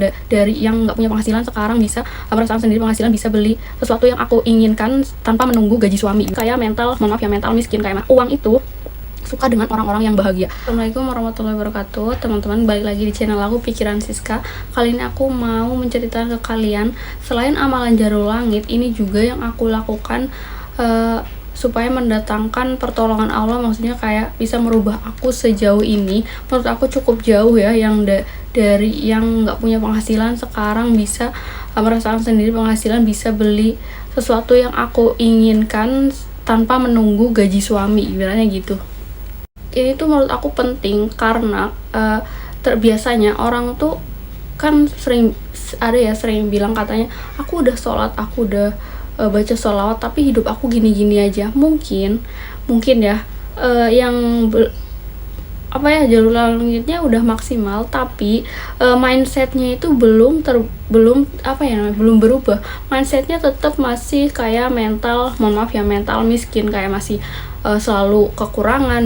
dari yang nggak punya penghasilan sekarang bisa merasakan sendiri penghasilan, bisa beli sesuatu yang aku inginkan tanpa menunggu gaji suami. Kayak mental, mohon maaf ya, mental miskin. Kayak uang itu suka dengan orang-orang yang bahagia. Assalamualaikum warahmatullahi wabarakatuh, teman-teman, balik lagi di channel aku Pikiran Siska. Kali ini aku mau menceritakan ke kalian, selain amalan jarum langit, ini juga yang aku lakukan supaya mendatangkan pertolongan Allah. Maksudnya kayak bisa merubah aku sejauh ini. Menurut aku cukup jauh ya, yang dari yang nggak punya penghasilan sekarang bisa merasakan sendiri penghasilan, bisa beli sesuatu yang aku inginkan tanpa menunggu gaji suami, ibaratnya gitu. Ini tuh menurut aku penting karena terbiasanya orang tuh kan sering bilang katanya, aku udah sholat, aku udah baca sholawat, tapi hidup aku gini-gini aja. Mungkin ya jalur langitnya udah maksimal, tapi mindsetnya itu belum berubah. Mindsetnya tetap masih kayak mental, mohon maaf ya, mental miskin, kayak masih selalu kekurangan,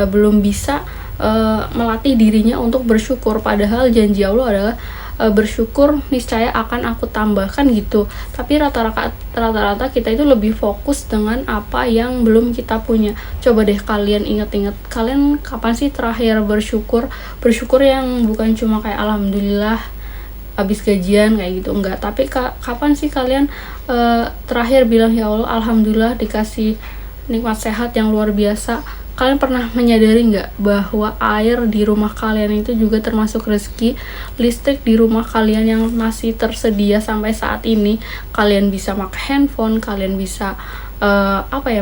belum bisa melatih dirinya untuk bersyukur. Padahal janji Allah adalah bersyukur niscaya akan aku tambahkan gitu. Tapi rata-rata kita itu lebih fokus dengan apa yang belum kita punya. Coba deh kalian inget-inget, kalian kapan sih terakhir bersyukur yang bukan cuma kayak alhamdulillah habis gajian kayak gitu, enggak, tapi kapan sih kalian terakhir bilang, ya Allah alhamdulillah dikasih nikmat sehat yang luar biasa. Kalian pernah menyadari nggak bahwa air di rumah kalian itu juga termasuk rezeki? Listrik di rumah kalian yang masih tersedia sampai saat ini, kalian bisa pakai handphone, kalian bisa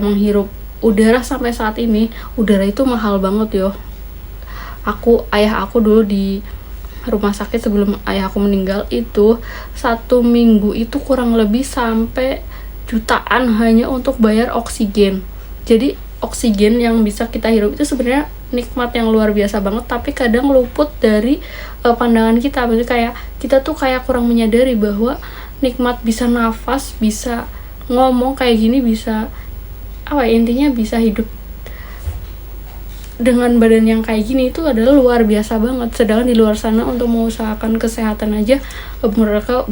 menghirup udara sampai saat ini. Udara itu mahal banget yo. Ayah aku dulu di rumah sakit sebelum ayah aku meninggal itu, 1 minggu itu kurang lebih sampai jutaan hanya untuk bayar oksigen. Jadi oksigen yang bisa kita hirup itu sebenarnya nikmat yang luar biasa banget, tapi kadang luput dari pandangan kita. Berarti kayak kita tuh kayak kurang menyadari bahwa nikmat bisa nafas, bisa ngomong kayak gini, bisa intinya bisa hidup dengan badan yang kayak gini, itu adalah luar biasa banget. Sedangkan di luar sana untuk mengusahakan kesehatan aja mereka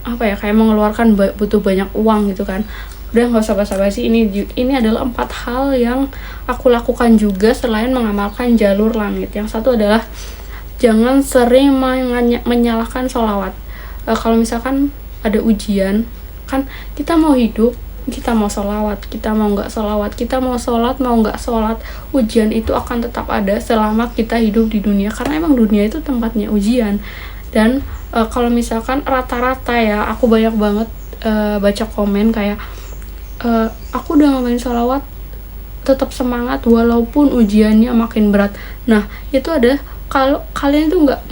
kayak mengeluarkan butuh banyak uang gitu kan. Udah, nggak usah basa-basi, ini adalah 4 hal yang aku lakukan juga selain mengamalkan jalur langit. Yang satu adalah jangan sering menyalahkan sholawat. Kalau misalkan ada ujian, kan kita mau hidup, kita mau sholawat, kita mau nggak sholawat, kita mau sholat, mau nggak sholat, ujian itu akan tetap ada selama kita hidup di dunia, karena emang dunia itu tempatnya ujian. Dan kalau misalkan rata-rata ya, aku banyak banget baca komen kayak, aku udah ngamain sholawat tetap semangat walaupun ujiannya makin berat. Nah, itu ada, kalau kalian itu nggak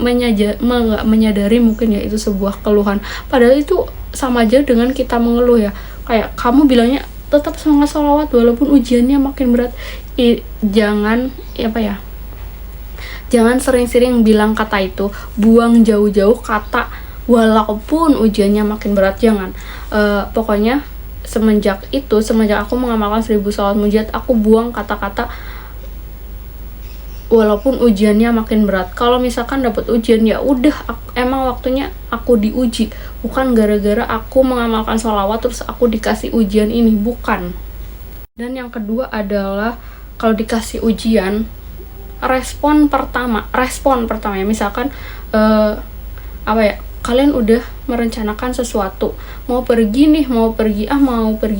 menyadari mungkin ya itu sebuah keluhan, padahal itu sama aja dengan kita mengeluh ya. Kayak kamu bilangnya tetap semangat sholawat walaupun ujiannya makin berat. Jangan sering-sering bilang kata itu, buang jauh-jauh kata walaupun ujiannya makin berat. Jangan. Pokoknya semenjak aku mengamalkan 1000 sholawat mujizat, aku buang kata-kata walaupun ujiannya makin berat. Kalau misalkan dapat ujian, ya udah, emang waktunya aku diuji, bukan gara-gara aku mengamalkan sholawat terus aku dikasih ujian ini, bukan. Dan yang kedua adalah, kalau dikasih ujian, respon pertama ya, misalkan kalian udah merencanakan sesuatu, mau pergi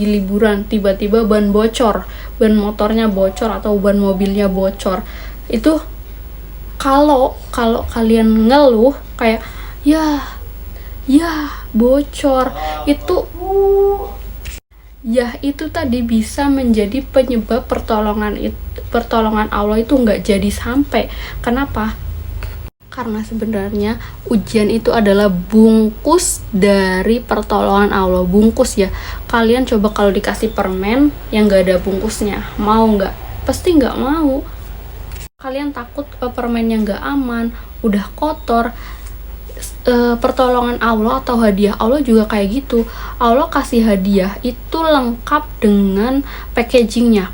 liburan, tiba-tiba ban motornya bocor atau ban mobilnya bocor. Itu kalau kalian ngeluh kayak ya bocor, itu tadi bisa menjadi penyebab pertolongan Allah itu nggak jadi sampai. Kenapa? Karena sebenarnya ujian itu adalah bungkus dari pertolongan Allah. Bungkus ya. Kalian coba kalau dikasih permen yang gak ada bungkusnya, mau nggak? Pasti nggak mau. Kalian takut permen yang gak aman, udah kotor. Pertolongan Allah atau hadiah Allah juga kayak gitu. Allah kasih hadiah itu lengkap dengan packagingnya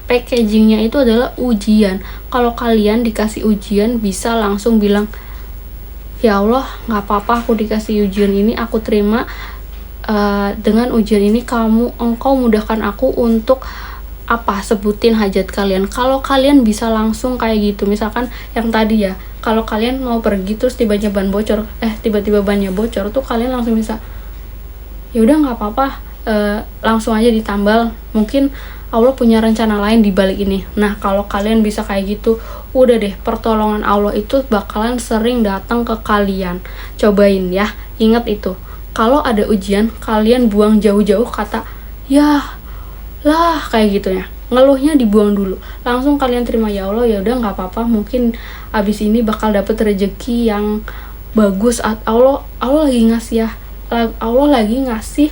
itu adalah ujian. Kalau kalian dikasih ujian, bisa langsung bilang, ya Allah, nggak apa-apa aku dikasih ujian ini, aku terima. Dengan ujian ini engkau mudahkan aku untuk sebutin hajat kalian. Kalau kalian bisa langsung kayak gitu, misalkan yang tadi ya, kalau kalian mau pergi terus tiba-tiba bannya bocor tuh, kalian langsung bisa, ya udah nggak apa-apa, langsung aja ditambal, mungkin Allah punya rencana lain di balik ini. Nah, kalau kalian bisa kayak gitu, udah deh, pertolongan Allah itu bakalan sering datang ke kalian. Cobain ya, ingat itu. Kalau ada ujian, kalian buang jauh-jauh kata ya lah kayak gitu ya, ngeluhnya dibuang dulu, langsung kalian terima, ya Allah, ya udah nggak apa-apa, mungkin abis ini bakal dapet rezeki yang bagus. Allah lagi ngasih ya, Allah lagi ngasih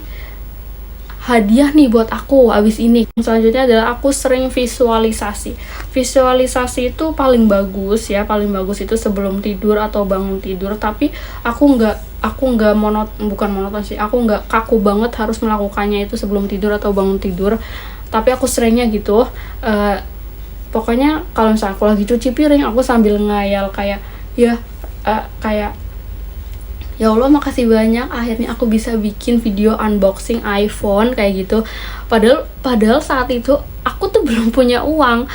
hadiah nih buat aku abis ini. Selanjutnya adalah aku sering visualisasi. Visualisasi itu paling bagus ya, paling bagus itu sebelum tidur atau bangun tidur. Tapi aku nggak bukan monoton sih, aku nggak kaku banget harus melakukannya itu sebelum tidur atau bangun tidur. Tapi aku seringnya gitu, pokoknya kalau misalnya aku lagi cuci piring, aku sambil ngayal kayak ya Allah, makasih banyak, akhirnya aku bisa bikin video unboxing iPhone kayak gitu. Padahal saat itu aku tuh belum punya uang,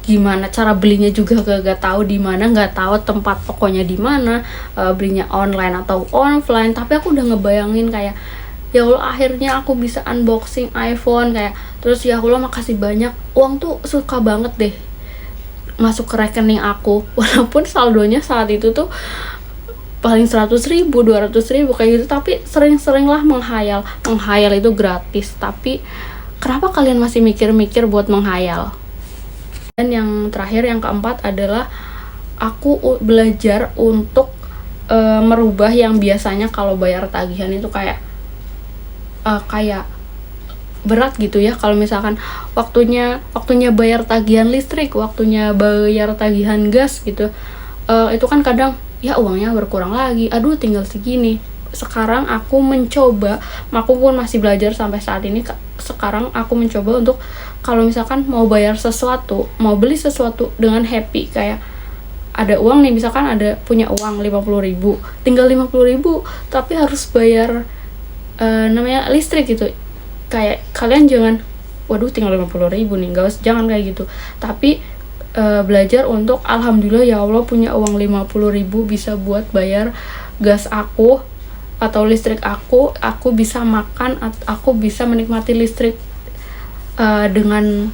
gimana cara belinya juga gak tahu di mana, nggak tahu tempat tokonya di mana, belinya online atau offline. Tapi aku udah ngebayangin kayak, ya Allah, akhirnya aku bisa unboxing iPhone kayak. Terus ya Allah, makasih banyak, uang tuh suka banget deh masuk ke rekening aku, walaupun saldonya saat itu tuh paling 100.000, 200.000 kayak gitu. Tapi sering-seringlah menghayal itu gratis. Tapi kenapa kalian masih mikir-mikir buat menghayal? Dan yang terakhir, yang keempat adalah aku belajar untuk merubah yang biasanya kalau bayar tagihan itu kayak berat gitu ya. Kalau misalkan waktunya bayar tagihan listrik, waktunya bayar tagihan gas gitu, itu kan kadang ya uangnya berkurang lagi, aduh tinggal segini. Sekarang aku mencoba, aku pun masih belajar sampai saat ini. Sekarang aku mencoba untuk kalau misalkan mau bayar sesuatu, mau beli sesuatu dengan happy, kayak ada uang nih, misalkan punya uang 50.000, tinggal 50.000 tapi harus bayar namanya listrik gitu. Kayak kalian jangan, waduh tinggal 50.000 nih, jangan kayak gitu. Tapi belajar untuk alhamdulillah ya Allah, punya uang 50.000 bisa buat bayar gas aku atau listrik aku bisa makan, aku bisa menikmati listrik dengan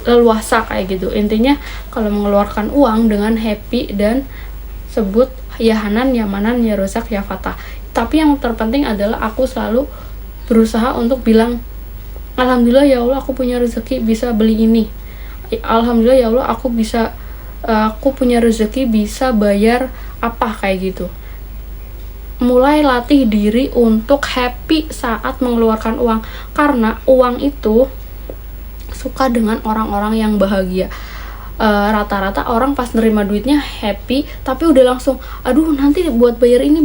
leluasa kayak gitu. Intinya kalau mengeluarkan uang dengan happy dan sebut ya Hanan, ya Manan, ya Rozak, ya Fatah. Tapi yang terpenting adalah aku selalu berusaha untuk bilang alhamdulillah ya Allah, aku punya rezeki bisa beli ini. Alhamdulillah ya Allah, aku punya rezeki bisa bayar kayak gitu. Mulai latih diri untuk happy saat mengeluarkan uang, karena uang itu suka dengan orang-orang yang bahagia. Rata-rata orang pas nerima duitnya happy, tapi udah langsung, aduh nanti buat bayar ini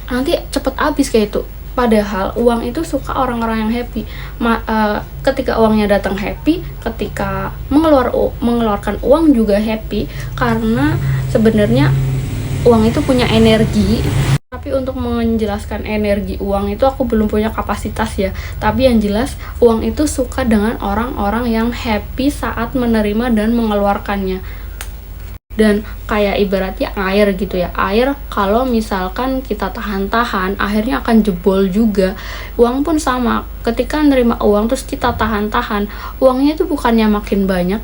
nanti cepet habis kayak itu. Padahal uang itu suka orang-orang yang happy. Ketika uangnya datang happy, ketika mengeluarkan uang juga happy, karena sebenarnya uang itu punya energi. Tapi untuk menjelaskan energi uang itu aku belum punya kapasitas ya. Tapi yang jelas uang itu suka dengan orang-orang yang happy saat menerima dan mengeluarkannya. Dan kayak ibaratnya air gitu ya, air kalau misalkan kita tahan-tahan akhirnya akan jebol juga. Uang pun sama, ketika nerima uang terus kita tahan-tahan, uangnya itu bukannya makin banyak,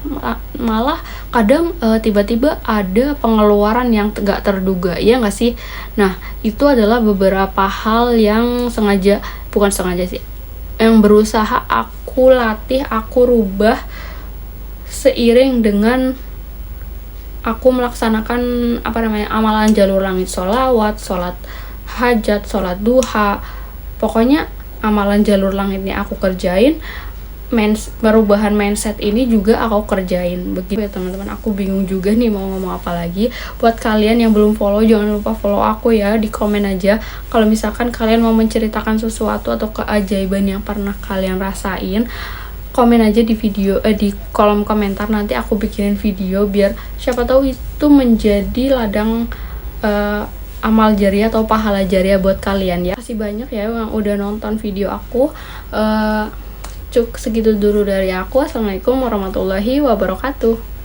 malah kadang tiba-tiba ada pengeluaran yang gak terduga, ya gak sih? Nah, itu adalah beberapa hal yang bukan sengaja sih, yang berusaha aku latih, aku rubah seiring dengan aku melaksanakan amalan jalur langit, sholawat, sholat hajat, sholat duha. Pokoknya amalan jalur langit ini aku kerjain, perubahan mindset ini juga aku kerjain. Begitu ya teman-teman, aku bingung juga nih mau ngomong apa lagi. Buat kalian yang belum follow, jangan lupa follow aku ya, di komen aja kalau misalkan kalian mau menceritakan sesuatu atau keajaiban yang pernah kalian rasain. komen aja di video di kolom komentar, nanti aku bikinin video biar siapa tahu itu menjadi ladang amal jariah atau pahala jariah buat kalian ya. Makasih banyak ya yang udah nonton video aku. Segitu dulu dari aku. Assalamualaikum warahmatullahi wabarakatuh.